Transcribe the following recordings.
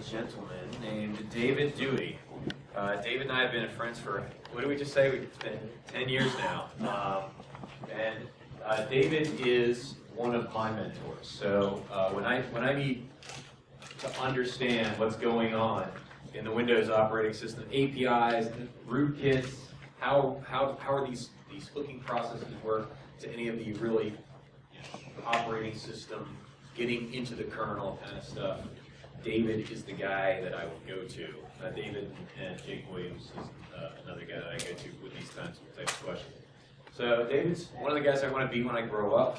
gentleman named David Dewey. David and I have been friends for, what did we just say? It's been 10 years now. David is one of my mentors. So when I need to understand what's going on in the Windows operating system, APIs, rootkits, how are these hooking processes work to any of the really operating system, getting into the kernel kind of stuff, David is the guy that I would go to. David and Jake Williams is another guy that I go to with these types of questions. So David's one of the guys I want to be when I grow up.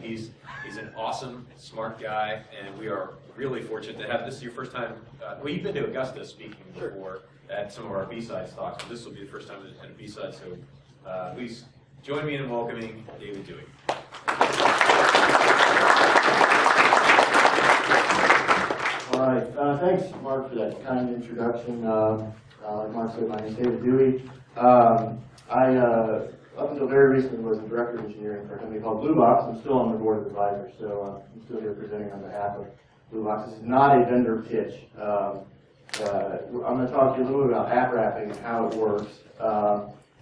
He's an awesome, smart guy, and we are really fortunate to have this is your first time. Well, you've been to Augusta speaking before at some of our BSides talks, but this will be the first time at a BSides. So please join me in welcoming David Dewey. All right, thanks, Mark, for that kind introduction. Like Mark said, my name is David Dewey. Up until very recently, was the director of engineering for a company called Blue Box. I'm still on the board of advisors, so I'm still here presenting on behalf of Blue Box. This is not a vendor pitch. I'm going to talk to you a little bit about app wrapping and how it works.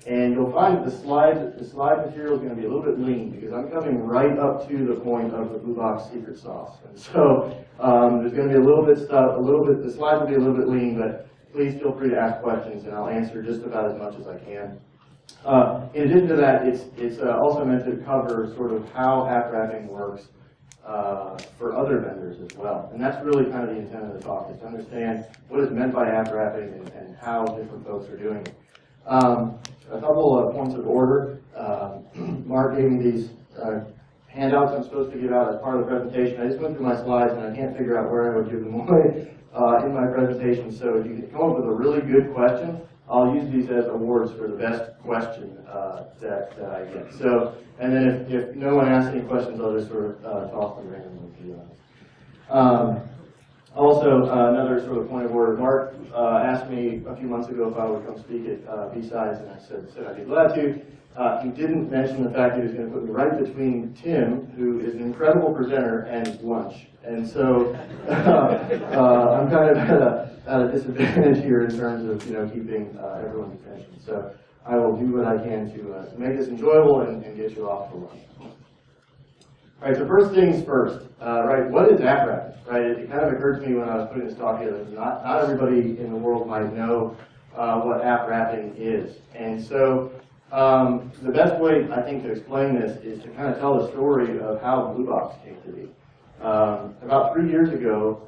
And you'll find that the slide material is going to be a little bit lean because I'm coming right up to the point of the Blue Box secret sauce. And so there's going to be a little bit the slides will be a little bit lean, but please feel free to ask questions and I'll answer just about as much as I can. In addition to that, it's also meant to cover sort of how app wrapping works for other vendors as well. And that's really kind of the intent of the talk, is to understand what is meant by app wrapping and how different folks are doing it. A couple of points of order. Mark gave me these handouts I'm supposed to give out as part of the presentation. I just went through my slides and I can't figure out where I would give them away in my presentation. So if you can come up with a really good question, I'll use these as awards for the best question that I get. So, and then if no one asks any questions, I'll just sort of toss them randomly to you. Also, another sort of point of order, Mark asked me a few months ago if I would come speak at BSides, and I said I'd be glad to. He didn't mention the fact that he was going to put me right between Tim, who is an incredible presenter, and lunch. And so I'm kind of at a disadvantage here in terms of keeping everyone's attention. So I will do what I can to make this enjoyable and get you off to lunch. All right, so first things first, right, what is app wrapping? Right, it kind of occurred to me when I was putting this talk together, not everybody in the world might know what app wrapping is. And so the best way, I think, to explain this is to kind of tell the story of how Blue Box came to be. About 3 years ago,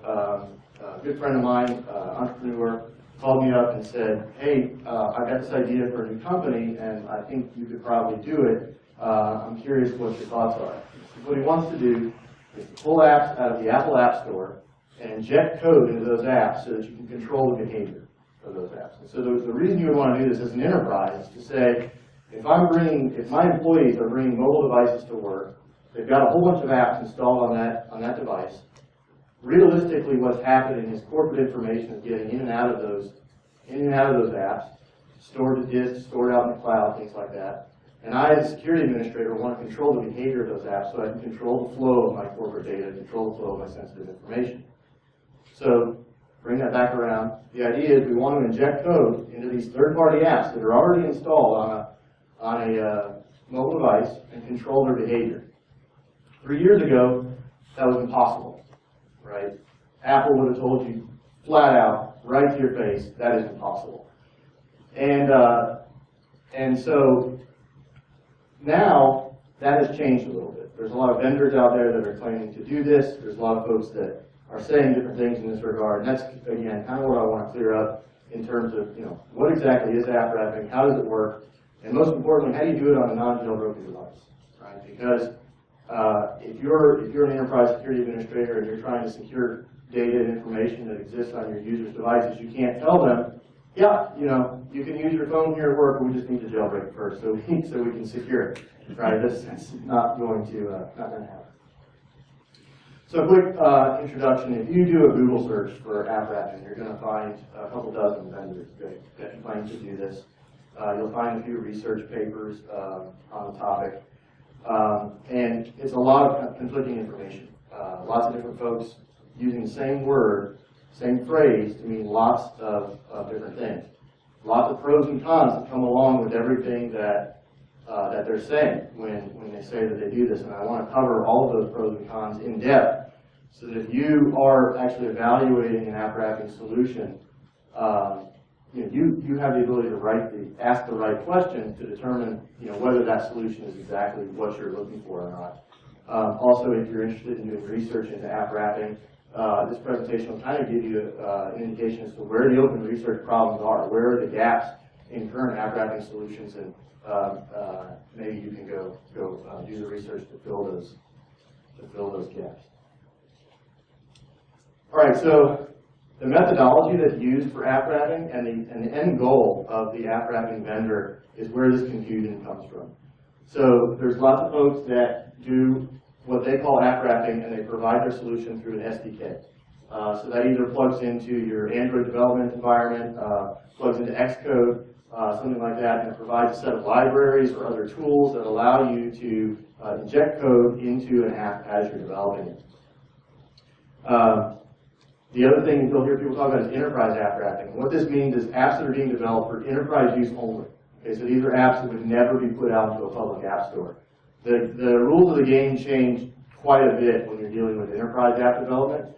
a good friend of mine, entrepreneur, called me up and said, hey, I've got this idea for a new company, and I think you could probably do it. I'm curious what your thoughts are. What he wants to do is to pull apps out of the Apple App Store and inject code into those apps so that you can control the behavior of those apps. And so the reason you would want to do this as an enterprise is to say, if my employees are bringing mobile devices to work, they've got a whole bunch of apps installed on that device. Realistically, what's happening is corporate information is getting in and out of those apps, stored to disk, stored out in the cloud, things like that. And I, as a security administrator, want to control the behavior of those apps so I can control the flow of my corporate data, control the flow of my sensitive information. So bring that back around. The idea is we want to inject code into these third-party apps that are already installed on a mobile device and control their behavior. 3 years ago, that was impossible, right? Apple would have told you flat out, right to your face, that is impossible. And so now that has changed a little bit. There's a lot of vendors out there that are claiming to do this. There's a lot of folks that are saying different things in this regard. And that's, again, kind of what I want to clear up in terms of, what exactly is app wrapping, how does it work, and most importantly, how do you do it on a non-jailbroken device, right? Because if you're an enterprise security administrator and you're trying to secure data and information that exists on your users' devices, you can't tell them, yeah, you can use your phone here at work, but we just need to jailbreak it first so we can secure it, right? That's not going to happen. So a quick introduction. If you do a Google search for app wrapping, you're going to find a couple dozen vendors that claim to do this. You'll find a few research papers on the topic. And it's a lot of conflicting information. Lots of different folks using the same word same phrase to mean lots of different things. Lots of pros and cons that come along with everything that they're saying when they say that they do this. And I want to cover all of those pros and cons in depth so that if you are actually evaluating an app wrapping solution, you have the ability to ask the right question to determine whether that solution is exactly what you're looking for or not. Also, if you're interested in doing research into app wrapping, this presentation will kind of give you an indication as to where the open research problems are, where are the gaps in current app wrapping solutions, and maybe you can go do the research to fill those gaps. All right, so the methodology that's used for app wrapping and the end goal of the app wrapping vendor is where this confusion comes from. So there's lots of folks that do what they call app wrapping, and they provide their solution through an SDK. So that either plugs into your Android development environment, plugs into Xcode, something like that, and it provides a set of libraries or other tools that allow you to inject code into an app as you're developing it. The other thing you'll hear people talk about is enterprise app wrapping. What this means is apps that are being developed for enterprise use only. Okay, so these are apps that would never be put out into a public app store. The rules of the game change quite a bit when you're dealing with enterprise app development.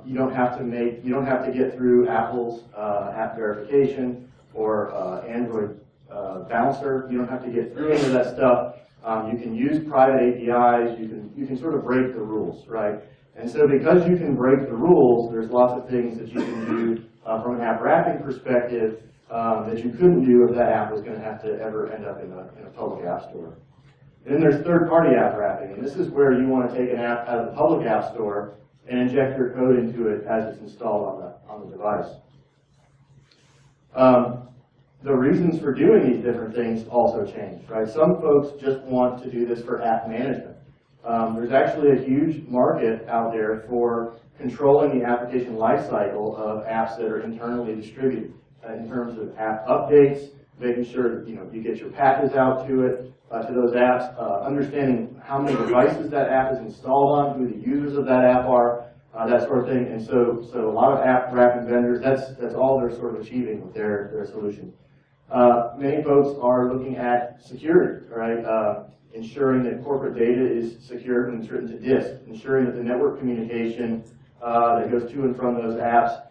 You don't have to get through Apple's app verification or Android bouncer. You don't have to get through any of that stuff. You can use private APIs. You can sort of break the rules, right? And so because you can break the rules, there's lots of things that you can do from an app wrapping perspective that you couldn't do if that app was going to have to ever end up in a public app store. And then there's third-party app wrapping, and this is where you want to take an app out of the public app store and inject your code into it as it's installed on the device. The reasons for doing these different things also change, right? Some folks just want to do this for app management. There's actually a huge market out there for controlling the application lifecycle of apps that are internally distributed in terms of app updates, making sure that you get your patches out to those apps, understanding how many devices that app is installed on, who the users of that app are, that sort of thing. And so a lot of app wrapping vendors, that's all they're sort of achieving with their solution. Many folks are looking at security, right? Ensuring that corporate data is secured when it's written to disk, ensuring that the network communication that goes to and from those apps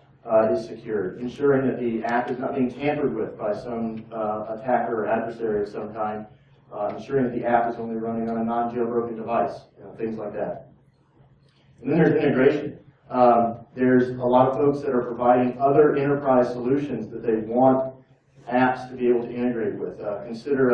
is secured, ensuring that the app is not being tampered with by some attacker or adversary of some kind, ensuring that the app is only running on a non-jailbroken device, things like that. And then there's integration. There's a lot of folks that are providing other enterprise solutions that they want apps to be able to integrate with. Consider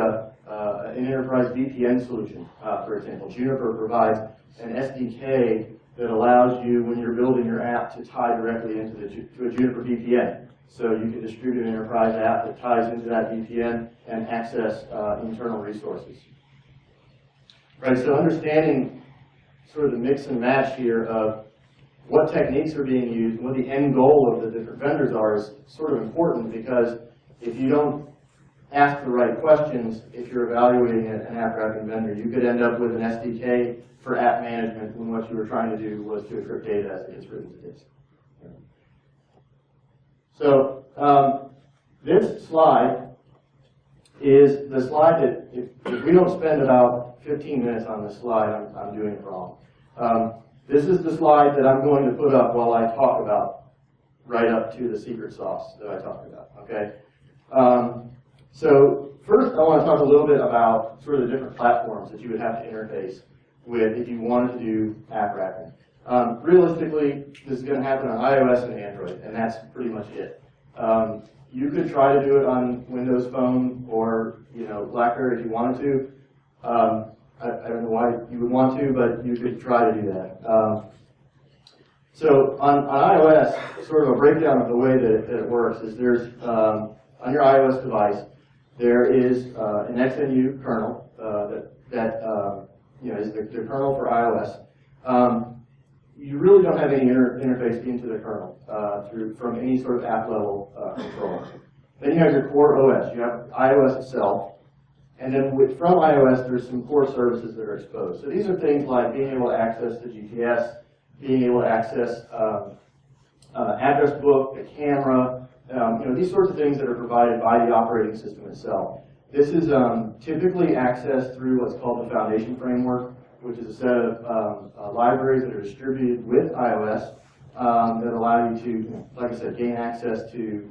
an enterprise VPN solution, for example. Juniper provides an SDK that allows you, when you're building your app, to tie directly into to a Juniper VPN. So you can distribute an enterprise app that ties into that VPN and access internal resources. Right, so understanding sort of the mix and match here of what techniques are being used and what the end goal of the different vendors are is sort of important, because if you don't ask the right questions, if you're evaluating an app wrapping vendor, you could end up with an SDK for app management when what you were trying to do was to encrypt data as it gets written to disk. So this slide is the slide that, if we don't spend about 15 minutes on this slide, I'm doing it wrong. This is the slide that I'm going to put up while I talk about right up to the secret sauce that I talked about, okay? So first I want to talk a little bit about sort of the different platforms that you would have to interface with if you wanted to do app wrapping. Realistically, this is going to happen on iOS and Android, and that's pretty much it. You could try to do it on Windows Phone or BlackBerry if you wanted to. I don't know why you would want to, but you could try to do that. So on iOS, sort of a breakdown of the way that it works is there's, on your iOS device, there is an XNU kernel that is the kernel for iOS. You really don't have any interface into the kernel from any sort of app level control. Then you have your core OS. You have iOS itself. And then from iOS, there's some core services that are exposed. So these are things like being able to access the GPS, being able to access address book, a camera, these sorts of things that are provided by the operating system itself. This is typically accessed through what's called the Foundation Framework, which is a set of libraries that are distributed with iOS that allow you to, like I said, gain access to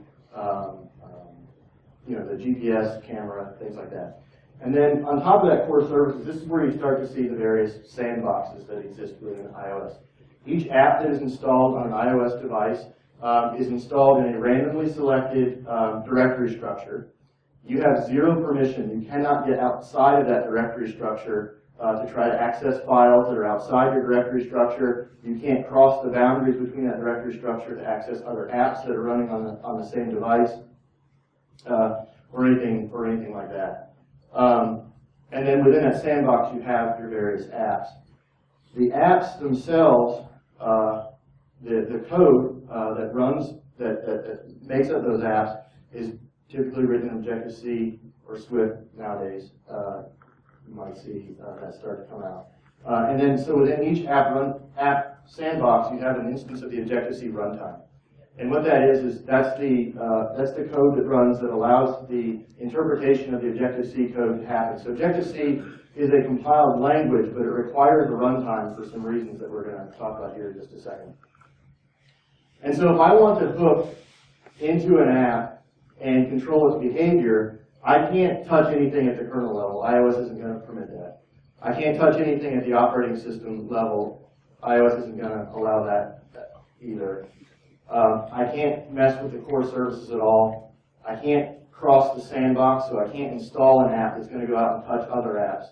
the GPS, camera, things like that. And then on top of that core services, this is where you start to see the various sandboxes that exist within iOS. Each app that is installed on an iOS device is installed in a randomly selected directory structure. You have zero permission. You cannot get outside of that directory structure to try to access files that are outside your directory structure. You can't cross the boundaries between that directory structure to access other apps that are running on the same device, or anything like that. And then within that sandbox, you have your various apps. The apps themselves, the code that makes up those apps is typically written in Objective-C or Swift nowadays. You might see that start to come out. And then, so within each app sandbox, you have an instance of the Objective-C runtime. And what that is that's the code that runs that allows the interpretation of the Objective-C code to happen. So Objective-C is a compiled language, but it requires a runtime for some reasons that we're going to talk about here in just a second. And so if I want to hook into an app and control its behavior, I can't touch anything at the kernel level. iOS isn't going to permit that. I can't touch anything at the operating system level. iOS isn't going to allow that either. I can't mess with the core services at all. I can't cross the sandbox, so I can't install an app that's going to go out and touch other apps.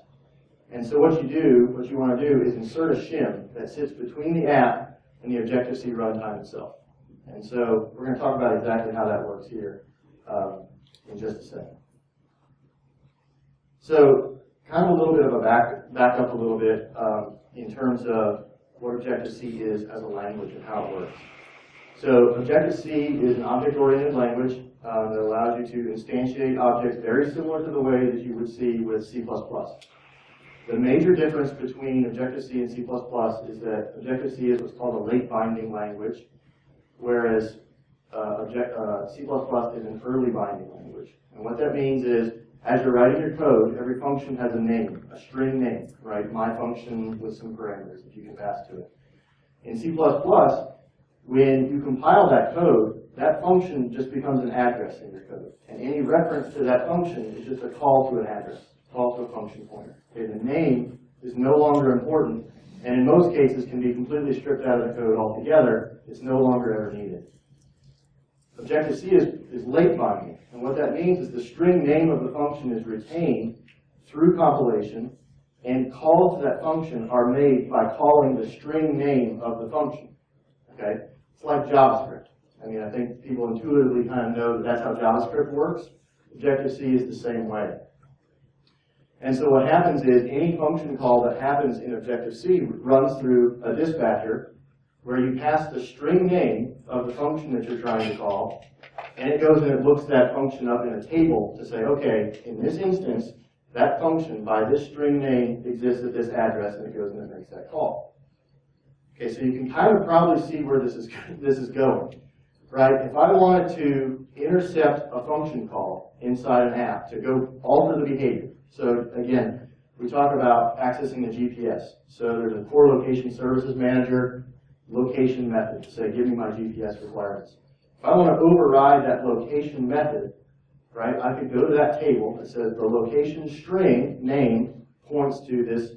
And so what you want to do is insert a shim that sits between the app and the Objective-C runtime itself. And so we're going to talk about exactly how that works here in just a second. So kind of a little bit of a back up a little bit in terms of what Objective-C is as a language and how it works. So Objective-C is an object-oriented language that allows you to instantiate objects very similar to the way that you would see with C++. The major difference between Objective-C and C++ is that Objective-C is what's called a late binding language, whereas C++ is an early binding language. And what that means is, as you're writing your code, every function has a name, a string name, right? My function with some parameters that you can pass to it. In C++, when you compile that code, that function just becomes an address in your code. And any reference to that function is just a call to an address, call to a function pointer. Okay, the name is no longer important, and in most cases can be completely stripped out of the code altogether. It's no longer ever needed. Objective-C is late binding, and what that means is the string name of the function is retained through compilation, and calls to that function are made by calling the string name of the function. Okay? It's like JavaScript. I mean, I think people intuitively kind of know that that's how JavaScript works. Objective-C is the same way. And so what happens is any function call that happens in Objective-C runs through a dispatcher where you pass the string name of the function that you're trying to call, and it goes and it looks that function up in a table to say, okay, in this instance, that function by this string name exists at this address, and it goes and it makes that call. Okay, so you can kind of probably see where this is going, right? If I wanted to intercept a function call inside an app to go alter the behavior, so again, we talk about accessing the GPS. So there's a core location services manager location method to say, give me my GPS requirements. If I want to override that location method, right, I could go to that table that says the location string name points to this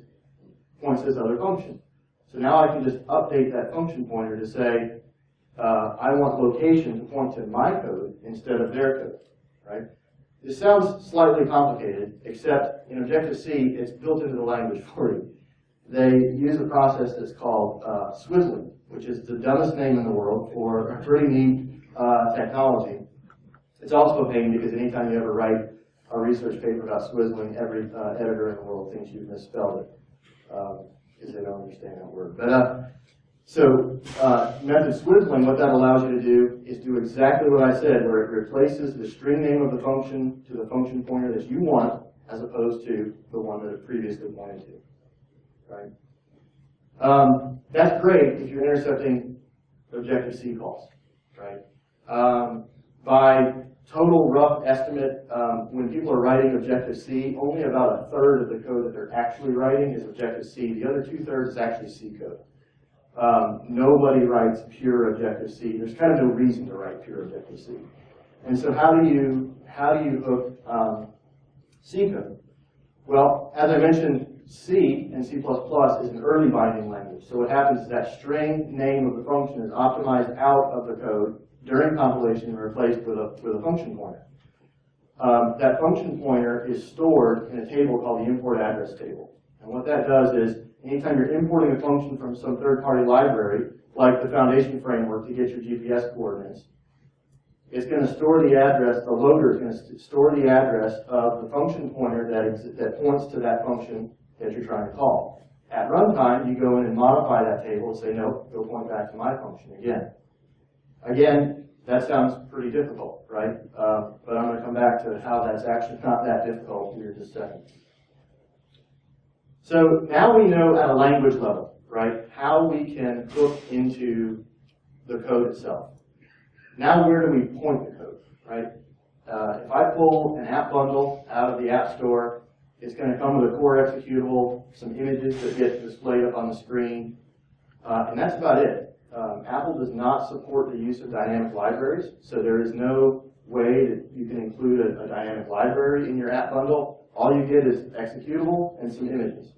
other function. So now I can just update that function pointer to say, I want location to point to my code instead of their code, right? This sounds slightly complicated, except in Objective-C, it's built into the language for you. They use a process that's called swizzling, which is the dumbest name in the world for a pretty neat technology. It's also a pain because anytime you ever write a research paper about swizzling, every editor in the world thinks you've misspelled it because they don't understand that word. But so method swizzling, what that allows you to do is do exactly what I said, where it replaces the string name of the function to the function pointer that you want, as opposed to the one that it previously pointed to. Right? That's great if you're intercepting Objective-C calls. right? By total rough estimate, when people are writing Objective-C, only about a third of the code that they're actually writing is Objective-C. The other 2/3 is actually C code. Nobody writes pure Objective-C. There's kind of no reason to write pure Objective-C. And so how do you hook C code? Well, as I mentioned, C and C++ is an early binding language. So what happens is that string name of the function is optimized out of the code during compilation and replaced with a function pointer. That function pointer is stored in a table called the import address table. And what that does is, anytime you're importing a function from some third-party library, like the Foundation framework to get your GPS coordinates, it's going to store the address, the loader is going to store the address of the function pointer that points to that function that you're trying to call. At runtime, you go in and modify that table and say, no, go point back to my function again. Again, that sounds pretty difficult, right? But I'm going to come back to how that's actually not that difficult here in just a second. So now we know at a language level, right, how we can hook into the code itself. Now where do we point the code, right? If I pull an app bundle out of the App Store, it's going to come with a core executable, some images that get displayed up on the screen, and that's about it. Apple does not support the use of dynamic libraries, so there is no way that you can include a dynamic library in your app bundle. All you get is executable and some images.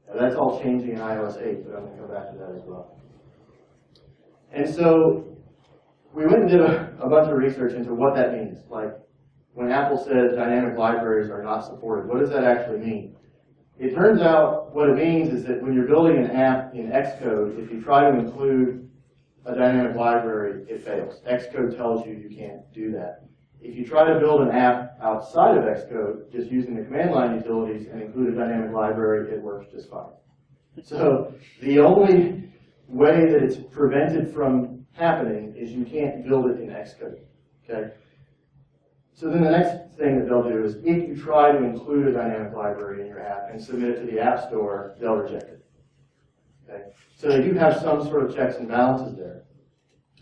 Now, that's all changing in iOS 8, but I'm going to come back to that as well. And so we went and did a bunch of research into what that means. Like, when Apple says dynamic libraries are not supported, what does that actually mean? It turns out what it means is that when you're building an app in Xcode, if you try to include a dynamic library, it fails. Xcode tells you you can't do that. If you try to build an app outside of Xcode, just using the command line utilities and include a dynamic library, it works just fine. So the only way that it's prevented from happening is you can't build it in Xcode. Okay? So then the next thing that they'll do is if you try to include a dynamic library in your app and submit it to the App Store, they'll reject it. Okay? So they do have some sort of checks and balances there.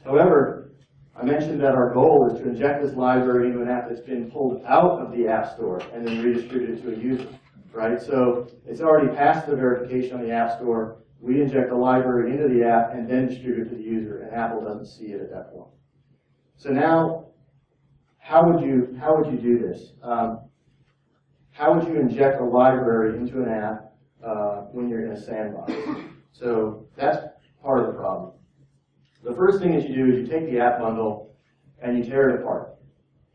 However, I mentioned that our goal is to inject this library into an app that's been pulled out of the App Store and then redistribute it to a user. Right? So it's already passed the verification on the App Store. We inject the library into the app and then distribute it to the user, and Apple doesn't see it at that point. So now, how would you do this? How would you inject a library into an app when you're in a sandbox? So that's part of the problem. The first thing that you do is you take the app bundle and you tear it apart.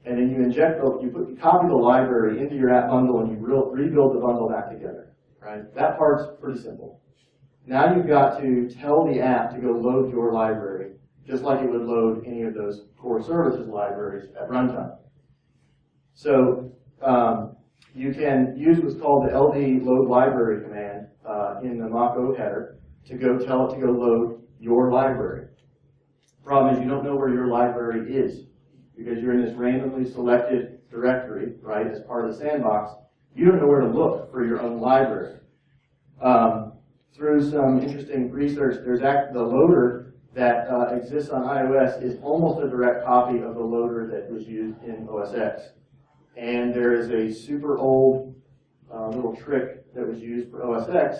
And then you inject you copy the library into your app bundle and you rebuild the bundle back together. Right? That part's pretty simple. Now you've got to tell the app to go load your library, just like it would load any of those core services libraries at runtime. So you can use what's called the LD load library command in the Mach-O header to go tell it to go load your library. Problem is you don't know where your library is because you're in this randomly selected directory, right, as part of the sandbox. You don't know where to look for your own library. Through some interesting research, the loader that exists on iOS is almost a direct copy of the loader that was used in OS X. And there is a super old little trick that was used for OS X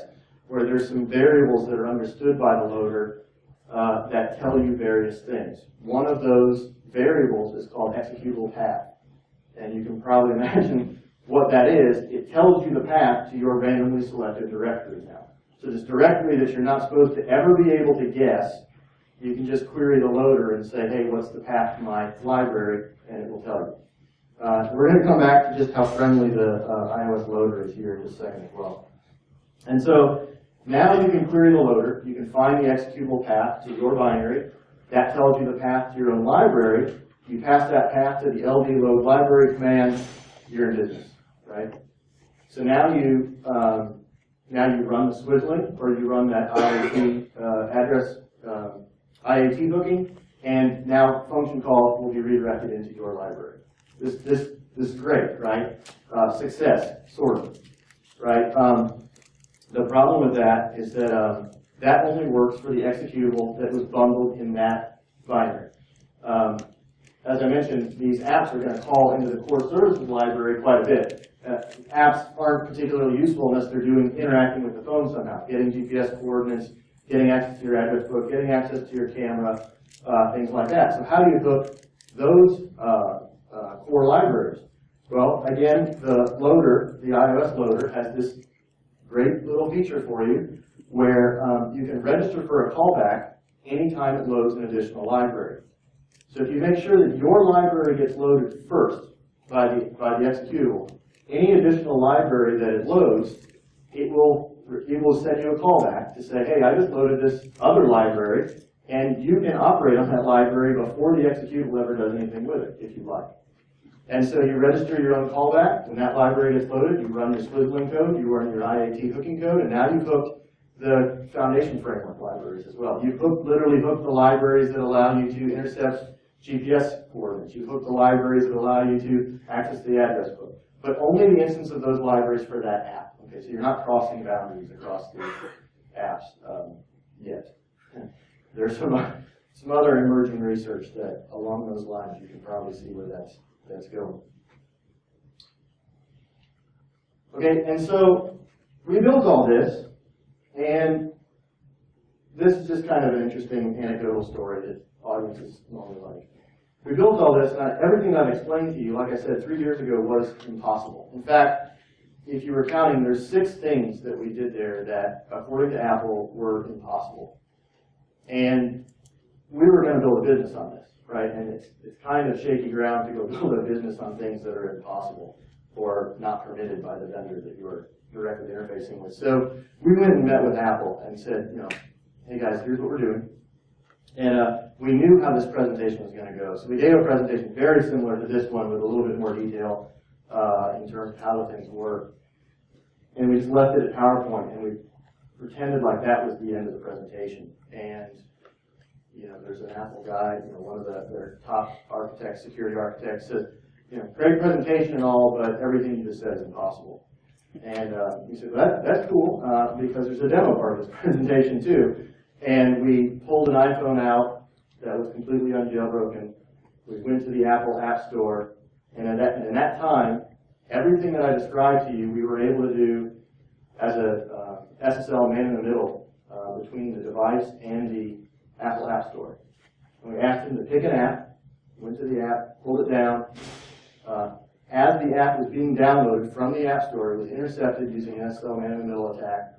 where there's some variables that are understood by the loader that tell you various things. One of those variables is called executable path. And you can probably imagine what that is. It tells you the path to your randomly selected directory now. So this directory that you're not supposed to ever be able to guess, you can just query the loader and say, hey, what's the path to my library? And it will tell you. We're going to come back to just how friendly the iOS loader is here in just a second as well. And so now you can query the loader. You can find the executable path to your binary. That tells you the path to your own library. You pass that path to the LD load library command, you're in business, right? So now you run the Swizzling, or you run that IAT address IAT hooking, and now function call will be redirected into your library. This is great, right? Success, sort of, right? The problem with that is that that only works for the executable that was bundled in that binary. As I mentioned, these apps are going to call into the core services library quite a bit. Apps aren't particularly useful unless they're interacting with the phone somehow, getting GPS coordinates, getting access to your address book, getting access to your camera, things like that. So how do you hook those core libraries? Well, again, the loader, the iOS loader, has this great little feature for you where you can register for a callback anytime it loads an additional library. So if you make sure that your library gets loaded first by the executable, any additional library that it loads, it will send you a callback to say, hey, I just loaded this other library, and you can operate on that library before the executable ever does anything with it, if you like. And so you register your own callback. When that library gets loaded, you run your Swizzling code, you run your IAT hooking code, and now you've hooked the foundation framework libraries as well. You've literally hooked the libraries that allow you to intercept GPS coordinates. You've hooked the libraries that allow you to access the address book. But only the instance of those libraries for that app. Okay, so you're not crossing boundaries across the apps yet. There's some other emerging research that, along those lines, you can probably see where that's going. Okay, and so we built all this, and this is just kind of an interesting anecdotal story that audiences normally like. We built all this, and everything I've explained to you, like I said, 3 years ago was impossible. In fact, if you were counting, there's 6 things that we did there that, according to Apple, were impossible. And we were going to build a business on this, right? And it's kind of shaky ground to go build a business on things that are impossible or not permitted by the vendor that you're directly interfacing with. So we went and met with Apple and said, hey guys, here's what we're doing. And we knew how this presentation was going to go. So we gave a presentation very similar to this one with a little bit more detail in terms of how the things work. And we just left it at PowerPoint, and we pretended like that was the end of the presentation. And there's an Apple guy, one of their top architects, security architects, said, great presentation and all, but everything you just said is impossible. And we said, well, that's cool, because there's a demo part of this presentation too. And we pulled an iPhone out that was completely unjailbroken. We went to the Apple App Store, and in that time, everything that I described to you, we were able to do as a SSL man in the middle between the device and the Apple App Store. And we asked him to pick an app, went to the app, pulled it down. As the app was being downloaded from the App Store, it was intercepted using an SSL man in the middle attack.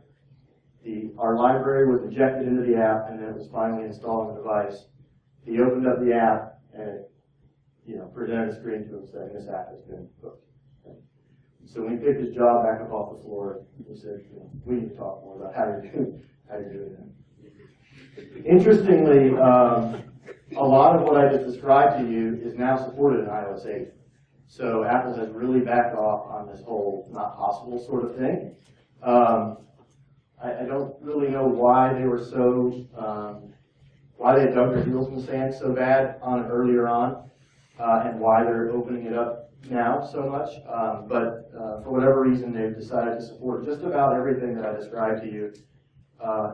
Our library was injected into the app, and then it was finally installed on the device. He opened up the app, and it presented a screen to him saying, this app has been hooked. So when he picked his jaw back up off the floor, he said, we need to talk more about how you're doing that. Interestingly, a lot of what I just described to you is now supported in iOS 8. So Apple has really backed off on this whole not possible sort of thing. I don't really know why they were so, why they dug their heels in the sand so bad on it earlier on, and why they're opening it up now so much. But for whatever reason, they've decided to support just about everything that I described to you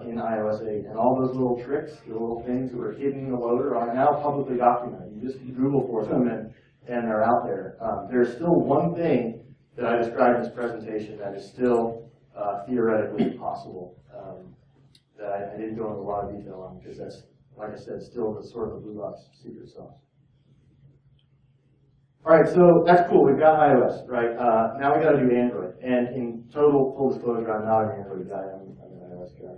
in iOS 8. And all those little tricks, the little things that were hidden in the loader are now publicly documented. You just Google for them and they're out there. There's still one thing that I described in this presentation that is still theoretically possible that I didn't go into a lot of detail on because that's, like I said, still the sort of a blue box secret sauce. All right, so that's cool. We've got iOS, right? Now we got to do Android. And in total full disclosure, I'm not an Android guy. I'm an iOS guy.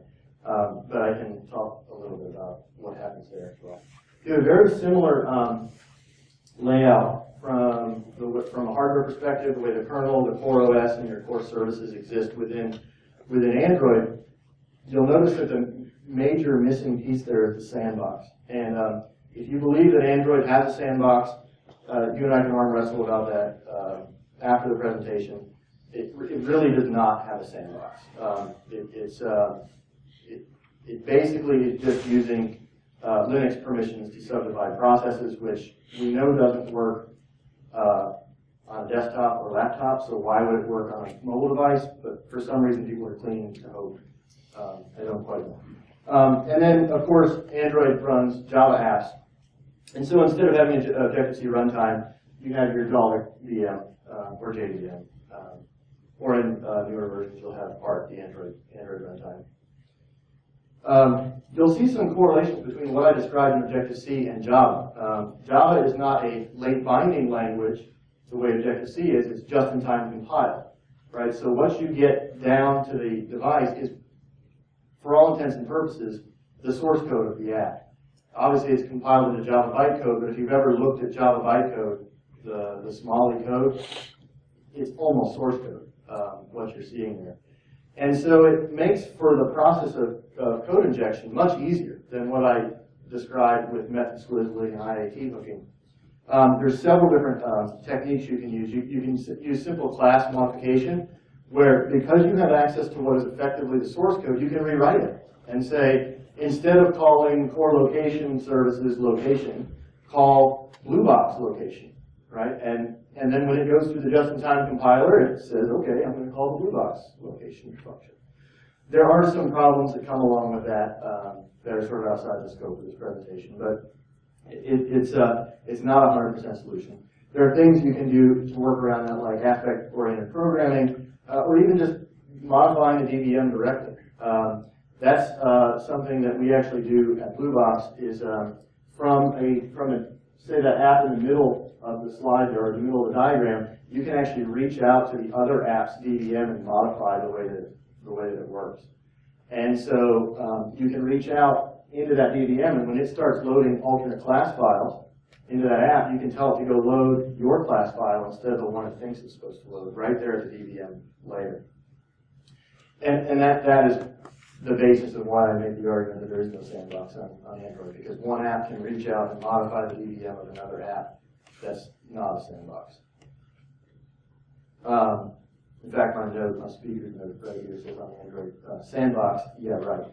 But I can talk a little bit about what happens there as well. We have a very similar layout from a hardware perspective, the way the kernel, the core OS, and your core services exist within Android. You'll notice that the major missing piece there is the sandbox. And if you believe that Android has a sandbox, you and I can arm wrestle about that after the presentation. It really does not have a sandbox. It basically is just using Linux permissions to subdivide processes, which we know doesn't work on a desktop or laptop, so why would it work on a mobile device? But for some reason, people are clinging to hope. I don't quite know. And then, of course, Android runs Java apps And so instead of having Objective-C runtime, you have your $VM or JVM. Or in newer versions, you'll have part, the Android runtime. You'll see some correlations between what I described in Objective-C and Java. Java is not a late binding language the way Objective-C is. It's just-in-time compiled, right? So what you get down to the device is, for all intents and purposes, the source code of the app. Obviously, it's compiled into Java bytecode, but if you've ever looked at Java bytecode, the Smalley code, it's almost source code, what you're seeing there. And so it makes for the process of code injection much easier than what I described with method squizzling and IAT hooking. There's several different techniques you can use. You can use simple class modification, where because you have access to what is effectively the source code, you can rewrite it and say, instead of calling core location services location, call bluebox location, right? And then when it goes through the just-in-time compiler, it says, okay, I'm going to call the bluebox location function. There are some problems that come along with that that are sort of outside the scope of this presentation, but it's not a 100% solution. There are things you can do to work around that, like affect-oriented programming, or even just modifying the DVM directly. That's something that we actually do at Bluebox. Is from say that app in the middle of the slide there, or the middle of the diagram, you can actually reach out to the other app's DVM and modify the way that it works. And so you can reach out into that DVM, and when it starts loading alternate class files into that app, you can tell it to go load your class file instead of the one it thinks it's supposed to load right there at the DVM layer. And that is the basis of why I made the argument that there is no sandbox on Android, because one app can reach out and modify the DVM of another app. That's not a sandbox. In fact, my speaker's note right here says on Android, sandbox, yeah, right.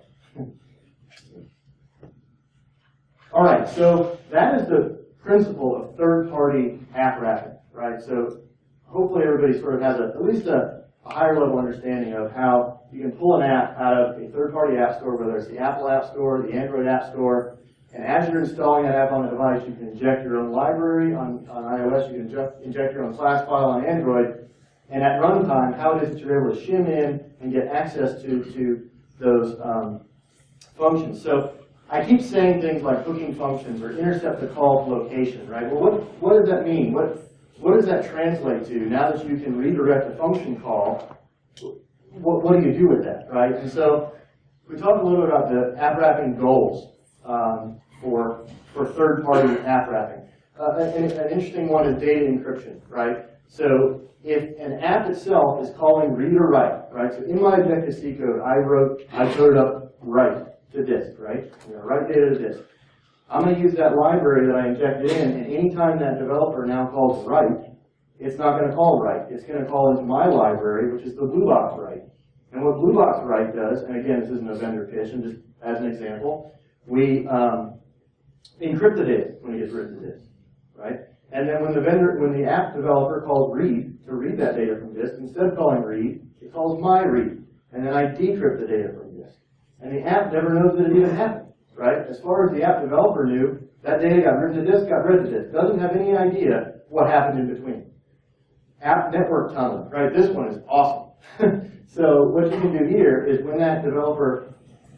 All right, so that is the principle of third-party app wrapping, right? So hopefully everybody sort of has at least a higher level understanding of how you can pull an app out of a third-party app store, whether it's the Apple App Store, the Android App Store, and as you're installing that app on the device, you can inject your own library. On iOS, you can inject your own class file on Android. And at runtime, how it is that you're able to shim in and get access to those functions. So I keep saying things like hooking functions or intercept the call to location, right? Well, what does that mean? What does that translate to? Now that you can redirect a function call, what do you do with that, right? And so we talked a little bit about the app wrapping goals for third-party app wrapping. An interesting one is data encryption, right? So if an app itself is calling read or write, right? So in my Objective-C code, I coded up write to disk, right? I'm going to write data to disk. I'm going to use that library that I injected in, and anytime that developer now calls write, it's not going to call write. It's going to call into my library, which is the Bluebox write. And what Bluebox write does, and again, this isn't a vendor pitch, and just as an example, we encrypt the data when it gets written to disk, right? And then when the app developer calls read to read that data from disk, instead of calling read, it calls my read, and then I decrypt the data from disk. And the app never knows that it even happened, right? As far as the app developer knew, that data got written to disk, got read to disk. Doesn't have any idea what happened in between. App network tunneling, right? This one is awesome. So what you can do here is when that developer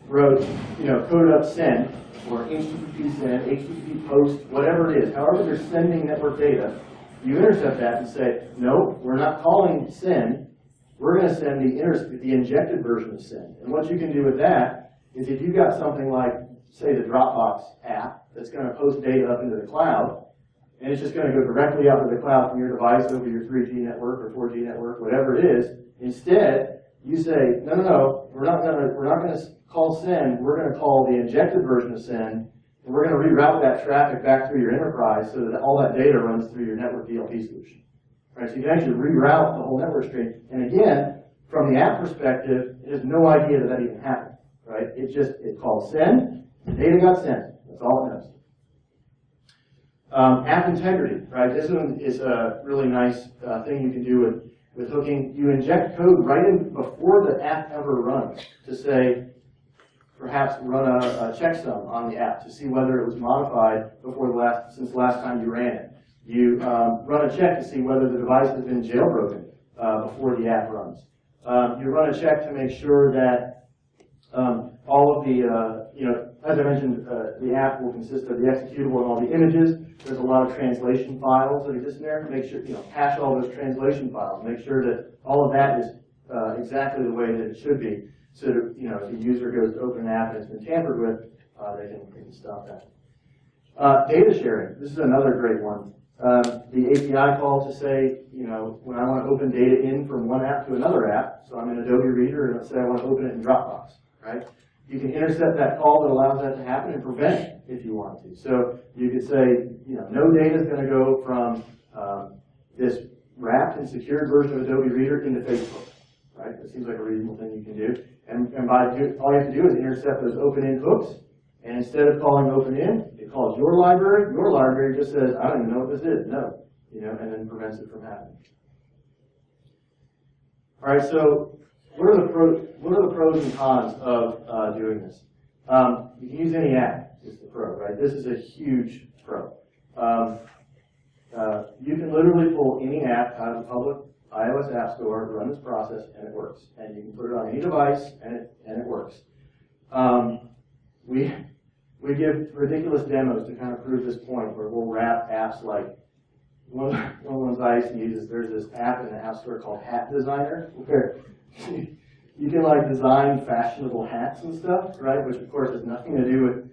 wrote, coded up send, or HTTP send, HTTP post, whatever it is, however they're sending network data, you intercept that and say, no, we're not calling send, we're going to send the injected version of send. And what you can do with that is if you've got something like, say, the Dropbox app that's going to post data up into the cloud, and it's just going to go directly out to the cloud from your device over your 3G network or 4G network, whatever it is, instead, you say, no, we're not going to call send, we're going to call the injected version of send, and we're going to reroute that traffic back through your enterprise so that all that data runs through your network DLP solution. Right? So you can actually reroute the whole network stream. And again, from the app perspective, it has no idea that even happened. Right? It calls send, the data got sent. That's all it knows. App integrity, right? This one is a really nice thing you can do with hooking. You inject code right in before the app ever runs to say, perhaps run a checksum on the app to see whether it was modified since the last time you ran it. You run a check to see whether the device has been jailbroken before the app runs. You run a check to make sure that all of the, as I mentioned, the app will consist of the executable and all the images. There's a lot of translation files that exist in there. Make sure, cache all those translation files. Make sure that all of that is exactly the way that it should be. So that, if the user goes to open an app and it's been tampered with, they can stop that. Data sharing. This is another great one. The API call to say, when I want to open data in from one app to another app, so I'm in Adobe Reader and let's say I want to open it in Dropbox, right? You can intercept that call that allows that to happen and prevent it if you want to. So you could say, no data is going to go from this wrapped and secured version of Adobe Reader into Facebook, right? That seems like a reasonable thing you can do. And all you have to do is intercept those open-in hooks. And instead of calling open-in, it calls your library. Your library just says, I don't even know what this is. No. And then prevents it from happening. All right, so what are the pros and cons of doing this? You can use any app is the pro, right? This is a huge pro. You can literally pull any app out of the public iOS App Store, run this process, and it works. And you can put it on any device, and it works. We give ridiculous demos to kind of prove this point, where we'll wrap apps like one of the ones I used to use is there's this app in the App Store called Hat Designer, where you can design fashionable hats and stuff, right? Which of course has nothing to do with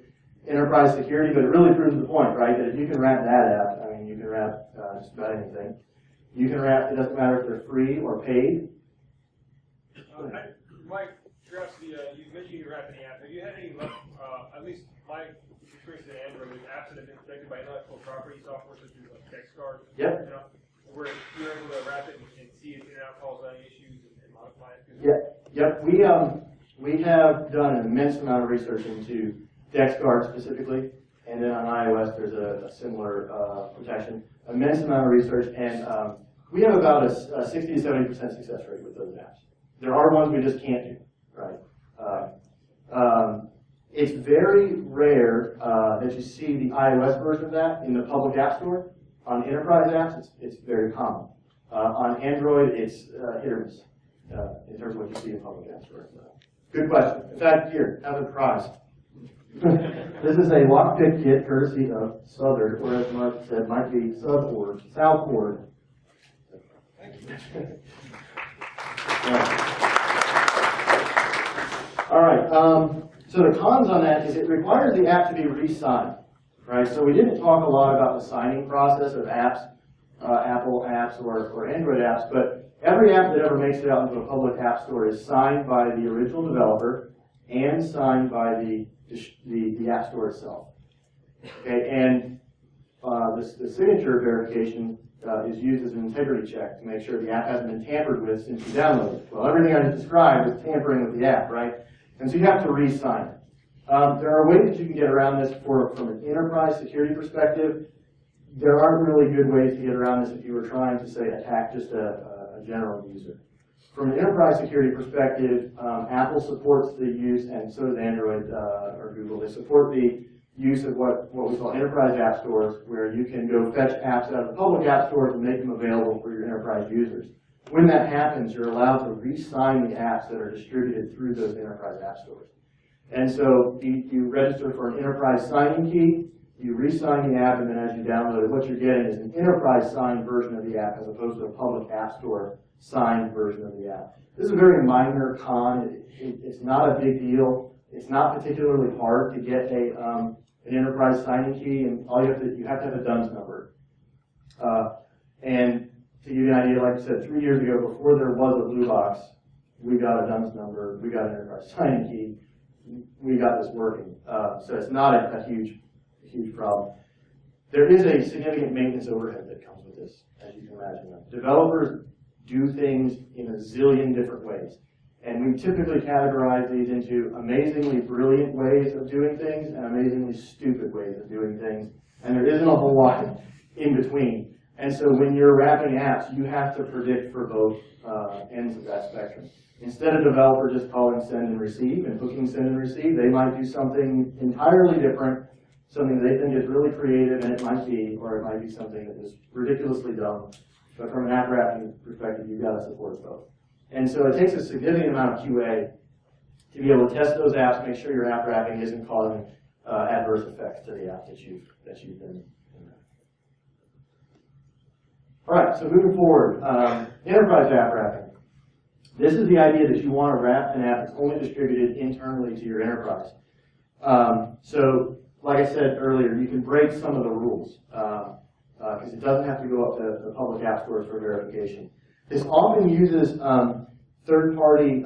enterprise security, but it really proves the point, right? That if you can wrap that app, I mean, you can wrap just about anything. You can wrap, it doesn't matter if they're free or paid. My curiosity, you mentioned you wrap any app. Have you had any luck, at least my experience in Android, with apps that have been protected by intellectual property software such as DexCard? Yep. Where you're able to wrap it and see if in and out calls any issues and modify it? Yep. We have done an immense amount of research into DexCard specifically, and then on iOS there's a similar protection. Immense amount of research, and we have about a 60 to 70% success rate with those apps. There are ones we just can't do, right? It's very rare that you see the iOS version of that in the public app store. On enterprise apps, it's very common. On Android, it's hit or miss in terms of what you see in public app stores. Good question. In fact, here, have a prize. This is a lockpick kit courtesy of Southern, or as Mark said, might be Southward. Thank you. All right. So the cons on that is it requires the app to be re-signed, right? So we didn't talk a lot about the signing process of apps, Apple apps or Android apps, but every app that ever makes it out into a public app store is signed by the original developer and signed by the app store itself. Okay, and the signature verification is used as an integrity check to make sure the app hasn't been tampered with since you downloaded it. Well, everything I just described is tampering with the app, right? And so you have to re-sign it. There are ways that you can get around this from an enterprise security perspective. There aren't really good ways to get around this if you were trying to, say, attack just a general user. From an enterprise security perspective, Apple supports the use, and so does Android or Google. They support the use of what we call enterprise app stores, where you can go fetch apps out of the public app stores and make them available for your enterprise users. When that happens, you're allowed to re-sign the apps that are distributed through those enterprise app stores. And so you register for an enterprise signing key, you re-sign the app, and then as you download it, what you're getting is an enterprise signed version of the app as opposed to a public app store signed version of the app. This is a very minor con. It's not a big deal. It's not particularly hard to get an enterprise signing key, and all you have to have a DUNS number. And to give you an idea, like I said, 3 years ago, before there was a blue box, we got a DUNS number, we got an enterprise signing key, we got this working. So it's not a huge problem. There is a significant maintenance overhead that comes with this, as you can imagine. Developers do things in a zillion different ways. And we typically categorize these into amazingly brilliant ways of doing things and amazingly stupid ways of doing things. And there isn't a whole lot in between. And so when you're wrapping apps, you have to predict for both ends of that spectrum. Instead of developer just calling send and receive and hooking send and receive, they might do something entirely different, something they think is really creative, and it might be, or it might be something that is ridiculously dumb. But from an app wrapping perspective, you've got to support both. And so it takes a significant amount of QA to be able to test those apps, make sure your app wrapping isn't causing adverse effects to the app that you've been. All right, so moving forward, enterprise app wrapping. This is the idea that you want to wrap an app that's only distributed internally to your enterprise. So, like I said earlier, you can break some of the rules because it doesn't have to go up to the public app stores for verification. This often uses third-party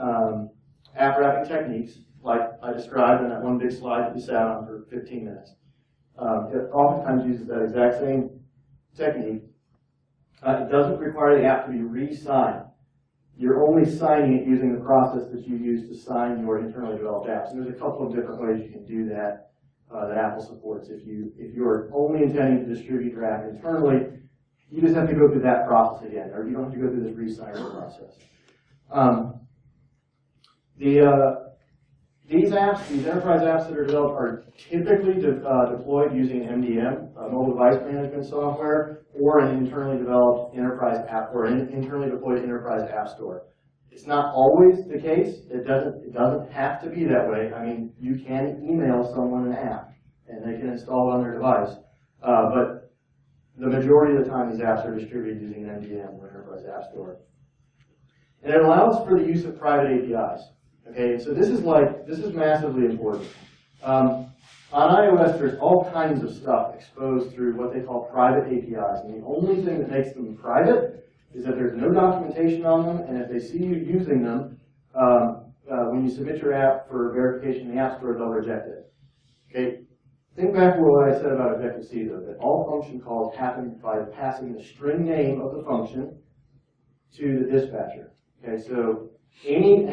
app wrapping techniques, like I described in that one big slide that we sat on for 15 minutes. It oftentimes uses that exact same technique. It doesn't require the app to be re-signed. You're only signing it using the process that you use to sign your internally developed apps. And there's a couple of different ways you can do that that Apple supports. If you're only intending to distribute your app internally, you just have to go through that process again, or you don't have to go through this re-signing process. These apps, these enterprise apps that are developed, are typically deployed using MDM, mobile device management software, or an internally developed enterprise app, or an internally deployed enterprise app store. It's not always the case. It doesn't have to be that way. I mean, you can email someone an app, and they can install it on their device. But the majority of the time, these apps are distributed using an MDM or enterprise app store. And it allows for the use of private APIs. Okay, so this is massively important. On iOS, there's all kinds of stuff exposed through what they call private APIs, and the only thing that makes them private is that there's no documentation on them, and if they see you using them, when you submit your app for verification in the App Store, they'll reject it. Okay, think back to what I said about Objective-C, though, that all function calls happen by passing the string name of the function to the dispatcher. Okay, so any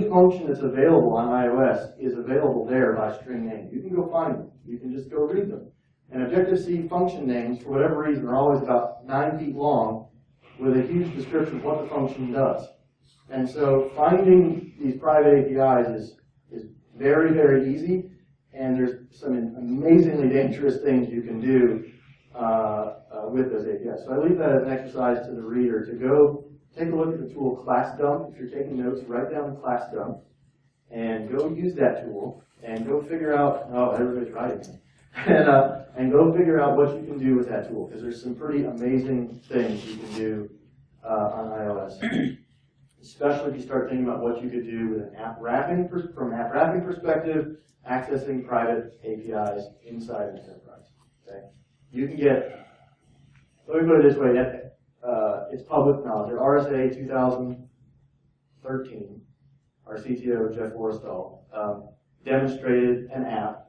function that's available on iOS is available there by string name. You can go find them. You can just go read them. And Objective-C function names, for whatever reason, are always about 9 feet long with a huge description of what the function does. And so finding these private APIs is very, very easy, and there's some amazingly dangerous things you can do with those APIs. So I leave that as an exercise to the reader to go take a look at the tool class dump. If you're taking notes, write down class dump and go use that tool and go figure out, oh, everybody's writing. And go figure out what you can do with that tool, because there's some pretty amazing things you can do on iOS. Especially if you start thinking about what you could do with an app wrapping, from an app wrapping perspective, accessing private APIs inside an enterprise. Okay? You can get, let me put it this way, it's public knowledge. At RSA 2013, our CTO, Jeff Forrestal, demonstrated an app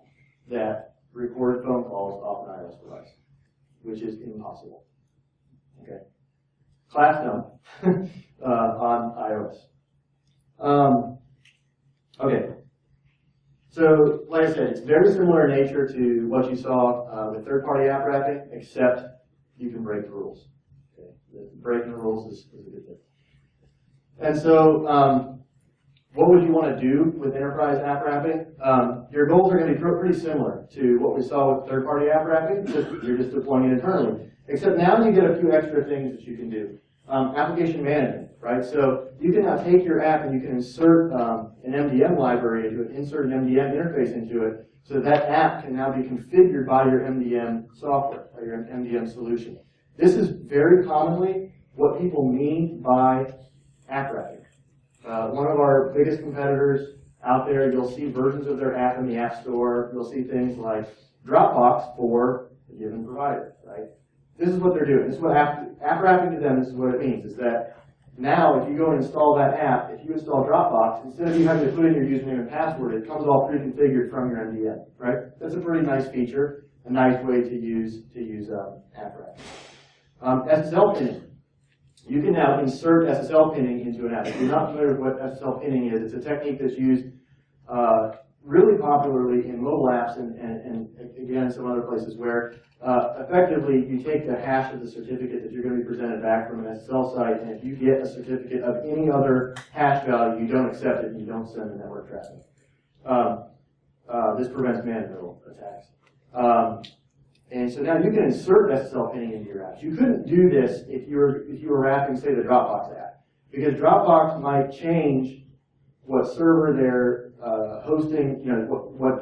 that recorded phone calls off an iOS device, which is impossible. Okay. Class dump on iOS. Okay. So, like I said, it's very similar in nature to what you saw with third-party app wrapping, except you can break the rules. Okay. Breaking the rules is a good thing. And so, what would you want to do with enterprise app wrapping? Your goals are going to be pretty similar to what we saw with third-party app wrapping. You're just deploying it internally. Except now you get a few extra things that you can do. Application management, right? So you can now take your app and you can insert an MDM library into it, insert an MDM interface into it, so that app can now be configured by your MDM software, or your MDM solution. This is very commonly what people mean by app wrapping. One of our biggest competitors out there, you'll see versions of their app in the App Store. You'll see things like Dropbox for a given provider, right? This is what they're doing. This is what app wrapping to them, this is what it means, is that now if you go and install that app, if you install Dropbox, instead of you having to put in your username and password, it comes all pre-configured from your MDM, right? That's a pretty nice feature, a nice way to use app wrapping. SSL pinning. You can now insert SSL pinning into an app. If you're not familiar with what SSL pinning is, it's a technique that's used really popularly in mobile apps and again, some other places where effectively you take the hash of the certificate that you're going to be presented back from an SSL site, and if you get a certificate of any other hash value, you don't accept it and you don't send the network traffic. This prevents man-in-the-middle attacks. And so now you can insert SSL pinning into your apps. You couldn't do this if you were wrapping, say, the Dropbox app, because Dropbox might change what server they're hosting, what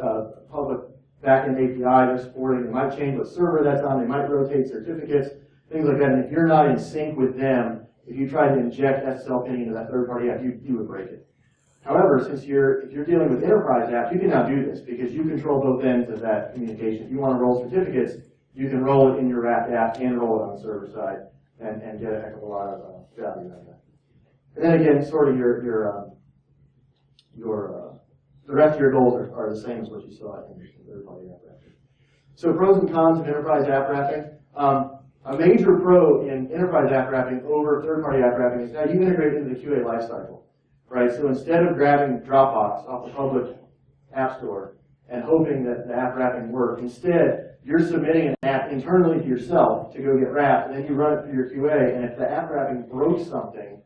public backend API they're supporting. They might change what server that's on. They might rotate certificates, things like that. And if you're not in sync with them, if you try to inject SSL pinning into that third-party app, you would break it. However, if you're dealing with enterprise apps, you can now do this because you control both ends of that communication. If you want to roll certificates, you can roll it in your wrapped app and roll it on the server side and get a heck of a lot of value out of that. And then again, sort of the rest of your goals are the same as what you saw in third-party app wrapping. So pros and cons of enterprise app wrapping. A major pro in enterprise app wrapping over third-party app wrapping is now you integrate into the QA lifecycle, right? So instead of grabbing Dropbox off the public app store and hoping that the app wrapping worked, instead you're submitting an app internally to yourself to go get wrapped, and then you run it through your QA, and if the app wrapping broke something,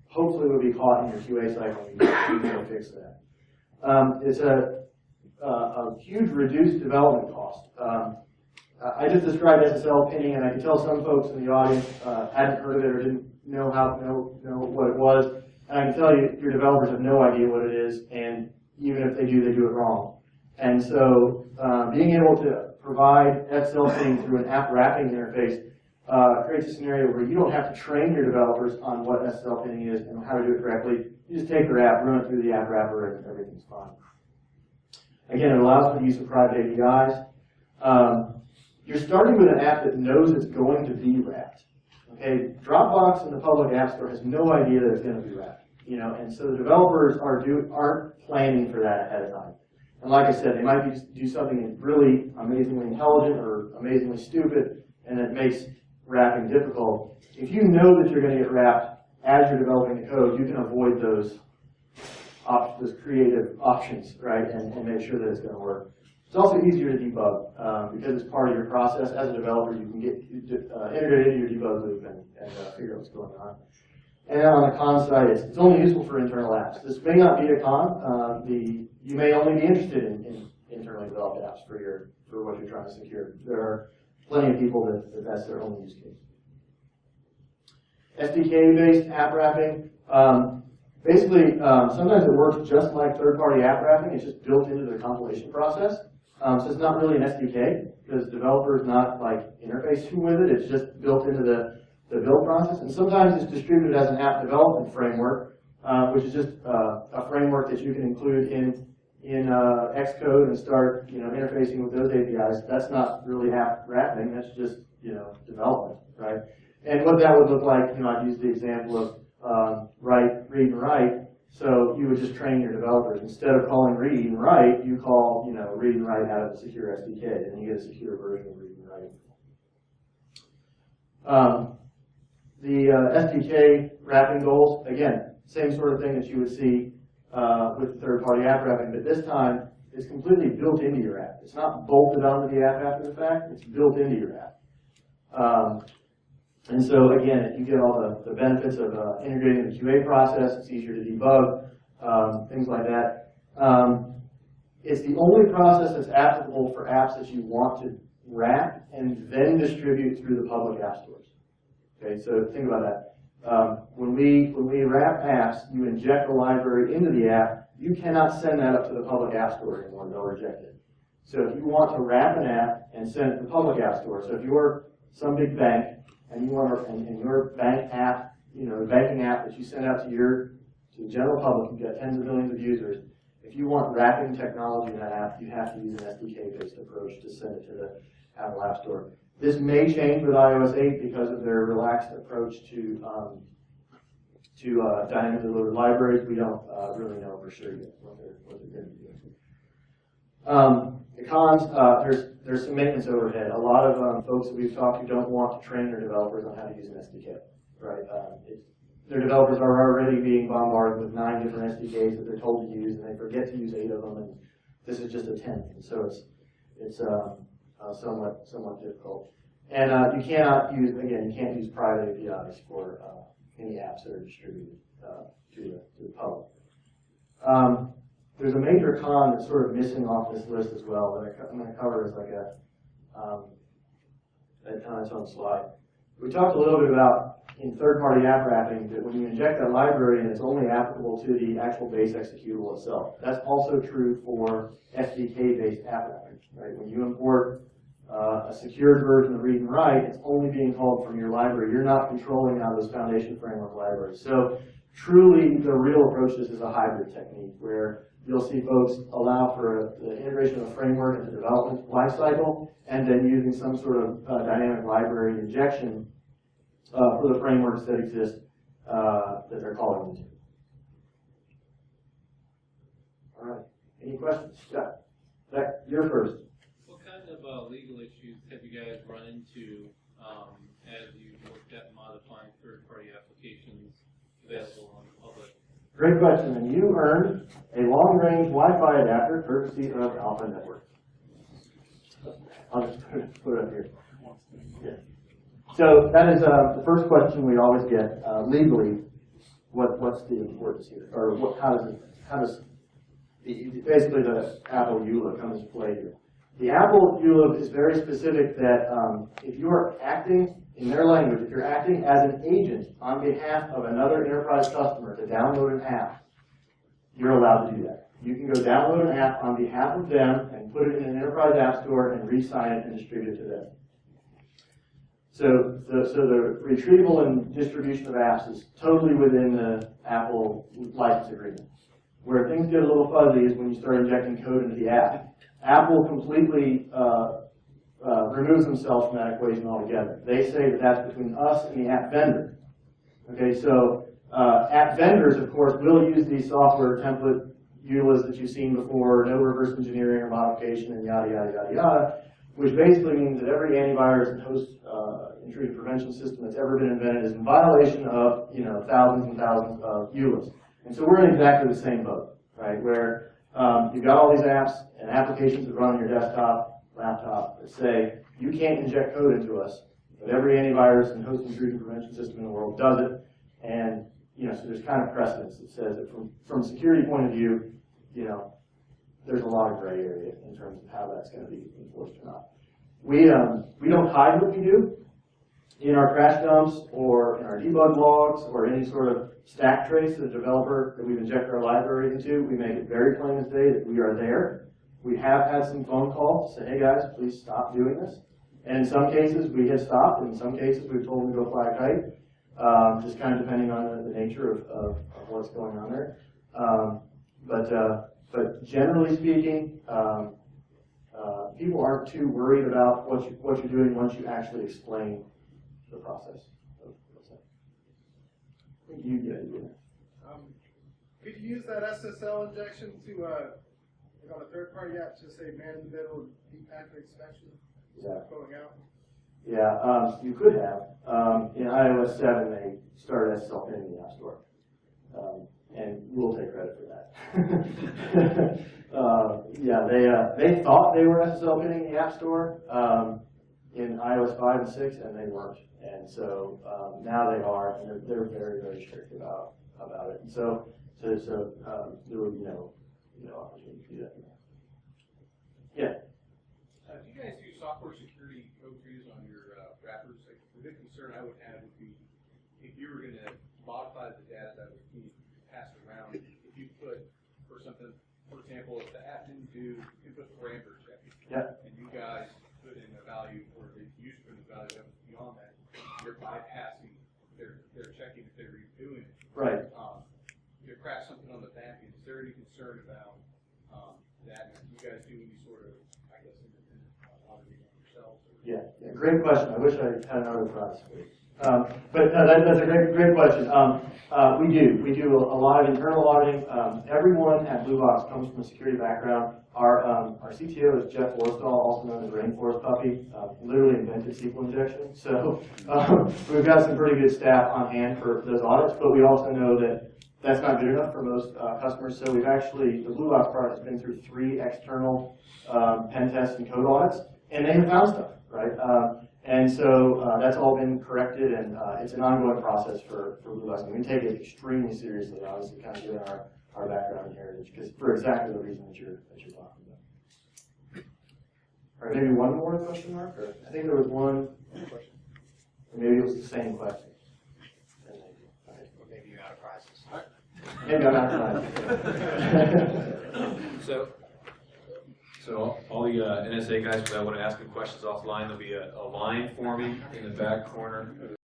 hopefully it would be caught in your QA cycle and you can fix that. It's a huge reduced development cost. I just described SSL pinning, and I could tell some folks in the audience hadn't heard of it or didn't know what it was. And I can tell you, your developers have no idea what it is, and even if they do it wrong. And so being able to provide SSL pinning through an app wrapping interface creates a scenario where you don't have to train your developers on what SSL pinning is and how to do it correctly. You just take their app, run it through the app wrapper, and everything's fine. Again, it allows for the use of private APIs. You're starting with an app that knows it's going to be wrapped. Okay, Dropbox in the public app store has no idea that it's going to be wrapped. And so the developers aren't planning for that ahead of time. And like I said, they might do something really amazingly intelligent or amazingly stupid, and it makes wrapping difficult. If you know that you're going to get wrapped as you're developing the code, you can avoid those creative options, right, and make sure that it's going to work. It's also easier to debug because it's part of your process. As a developer, you can get integrated into your debug loop and figure out what's going on. And then on the con side, it's only useful for internal apps. This may not be a con. You may only be interested in internally developed apps for what you're trying to secure. There are plenty of people that's their only use case. SDK-based app wrapping. Basically, sometimes it works just like third-party app wrapping. It's just built into the compilation process. So it's not really an SDK because developers not like interfacing with it. It's just built into the build process. And sometimes it's distributed as an app development framework, which is just a framework that you can include in Xcode and start interfacing with those APIs. That's not really app wrapping. That's just development, right? And what that would look like, I've used the example of read and write. So you would just train your developers. Instead of calling read and write, you call read and write out of the secure SDK, and you get a secure version of read and write. The SDK wrapping goals, again, same sort of thing that you would see with third-party app wrapping, but this time it's completely built into your app. It's not bolted onto the app after the fact. It's built into your app. And so again, if you get all the benefits of integrating the QA process, it's easier to debug, things like that. It's the only process that's applicable for apps that you want to wrap and then distribute through the public app stores. Okay, so think about that. When we wrap apps, you inject a library into the app. You cannot send that up to the public app store anymore; they'll reject it. So if you want to wrap an app and send it to the public app store, so if you're some big bank and you want and your bank app, the banking app that you send out to the general public, you've got tens of millions of users. If you want wrapping technology in that app, you have to use an SDK-based approach to send it to the Apple App Store. This may change with iOS 8 because of their relaxed approach to dynamically delivered libraries. We don't really know for sure yet what they're going to be doing. The cons, there's some maintenance overhead. A lot of folks that we've talked to don't want to train their developers on how to use an SDK. Right? their developers are already being bombarded with 9 different SDKs that they're told to use, and they forget to use 8 of them, and this is just a 10th. And so it's somewhat difficult. And you cannot use, again, you can't use private APIs for any apps that are distributed to the public. There's a major con that's sort of missing off this list as well that I'm going to cover as like on its own slide. We talked a little bit about in third-party app wrapping that when you inject that library and it's only applicable to the actual base executable itself. That's also true for SDK-based app wrapping. Right? When you import a secured version of read and write, it's only being called from your library. You're not controlling out of those foundation framework libraries. So truly, the real approach to this is a hybrid technique where you'll see folks allow for the integration of a framework into the development lifecycle and then using some sort of dynamic library injection for the frameworks that exist that they're calling into. All right. Any questions? Yeah. Zach, you're first. What kind of legal issues have you guys run into as you looked at modifying third-party applications available on the public? Great question. And you earned a long-range Wi-Fi adapter courtesy of Alpha Network. I'll just put it up here. Yeah. So that is the first question we always get legally. What's the importance here, or how does basically the Apple EULA come into play here? The Apple EULA is very specific that if you are acting in their language, if you're acting as an agent on behalf of another enterprise customer to download an app, you're allowed to do that. You can go download an app on behalf of them and put it in an enterprise app store and re-sign it and distribute it to them. So the retrieval and distribution of apps is totally within the Apple license agreement. Where things get a little fuzzy is when you start injecting code into the app. Apple completely removes themselves from that equation altogether. They say that that's between us and the app vendor. Okay, so app vendors, of course, will use these software template EULAs that you've seen before, no reverse engineering or modification, and yada, yada, yada, yada, which basically means that every antivirus and host intrusion prevention system that's ever been invented is in violation of thousands and thousands of EULAs. And so we're in exactly the same boat, right, where you've got all these apps and applications that run on your desktop, laptop, that say, you can't inject code into us, but every antivirus and host intrusion prevention system in the world does it. And so there's kind of precedence that says that from a security point of view, there's a lot of gray area in terms of how that's going to be enforced or not. We don't hide what we do in our crash dumps or in our debug logs or any sort of stack trace of the developer that we've injected our library into. We make it very plain as day that we are there. We have had some phone calls to say, hey guys, please stop doing this. And in some cases we have stopped, and in some cases we've told them to go fly a kite, just kind of depending on the nature of what's going on there. But generally speaking, people aren't too worried about what you're doing once you actually explain the process. Could you use that SSL injection to on a third-party app to say man-in-the-middle deep packet inspection going out? Yeah, you could have. In iOS 7, they started SSL pinning in the App Store. And we'll take credit for that. They thought they were SSL pinning in the App Store in iOS 5 and 6, and they weren't. And so now they are, and they're very, very strict about it. And so there would be no opportunity to do that. Yeah. Do you guys use software security code trees on your wrappers? Like, the big concern I would have would be if you were going to modify the data that would be passed around, if you put, for example, if the app didn't do input parameter check, and you guys put in a value, or the user put in a value that was beyond that, you're bypassing their checking if they're redoing it. Right. You crash something on the back end. Is there any concern about that? Do you guys do any sort of, independent auditing yourselves? Yeah, great question. I wish I had another prize for you. But no, that's a great question. We do a lot of internal auditing. Everyone at Blue Box comes from a security background. Our CTO is Jeff Forstall, also known as Rainforest Puppy, literally invented SQL injection. So we've got some pretty good staff on hand for those audits, but we also know that that's not good enough for most customers. So we've actually, the Blue Box product has been through 3 external pen tests and code audits, and they have found stuff, right? And so that's all been corrected, and it's an ongoing process for Blue Box. And we take it extremely seriously, obviously, kind of given our background and heritage, because for exactly the reason that you're talking about. All right, maybe one more question mark? Or I think there was one question. Or maybe it was the same question. Or maybe you're out of prizes. Maybe I'm out of time. So all the NSA guys that want to ask me questions offline, there'll be a line forming in the back corner of